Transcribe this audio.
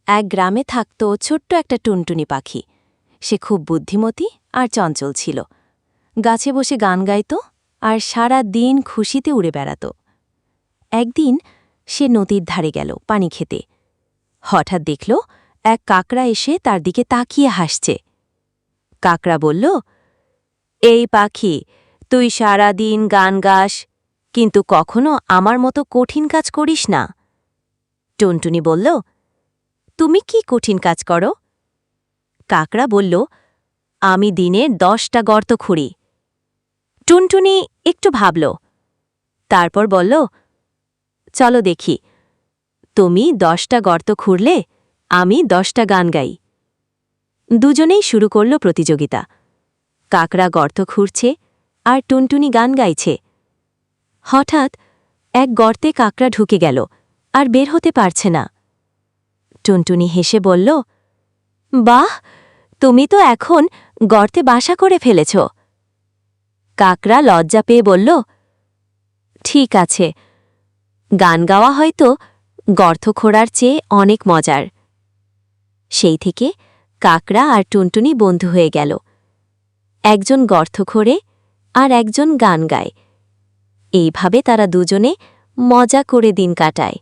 এক গ্রামে থাকত ছোট্ট একটা টুনটুনি পাখি। সে খুব বুদ্ধিমতী আর চঞ্চল ছিল। গাছে বসে গান গাইত আর সারা দিন খুশিতে উড়ে বেড়াত। একদিন সে নদীর ধারে গেল পানি খেতে। হঠাৎ দেখল এক কাকড়া এসে তার দিকে তাকিয়ে হাসছে। কাকড়া বলল, এই পাখি, তুই সারা দিন গান গাস, কিন্তু কখনো আমার মতো কঠিন কাজ করিস না। টুনটুনি বলল, তুমি কি কঠিন কাজ করো? কাকড়া বলল, আমি দিনে 10টা গর্ত খুঁড়ি। টুনটুনি একটু ভাবল, তারপর বলল, চলো দেখি, তুমি 10টা গর্ত খুঁড়লে আমি 10টা গান গাই। দুজনেই শুরু করল প্রতিযোগিতা। কাকড়া গর্ত খুঁড়ছে আর টুনটুনি গান গাইছে। হঠাৎ এক গর্তে কাকড়া ঢুকে গেল আর বের হতে পারছে না। টুনটুনি হেসে বলল, বাহ, তুমি তো এখন গর্তে বাসা করে ফেলেছ। কাকড়া লজ্জা পেয়ে বলল, ঠিক আছে, গান গাওয়া হয়তো গর্ত খোঁড়ার চেয়ে অনেক মজার। সেই থেকে কাকড়া আর টুনটুনি বন্ধু হয়ে গেল। একজন গর্ত খোঁড়ে আর একজন গান গায়। এইভাবে তারা দুজনে মজা করে দিন কাটায়।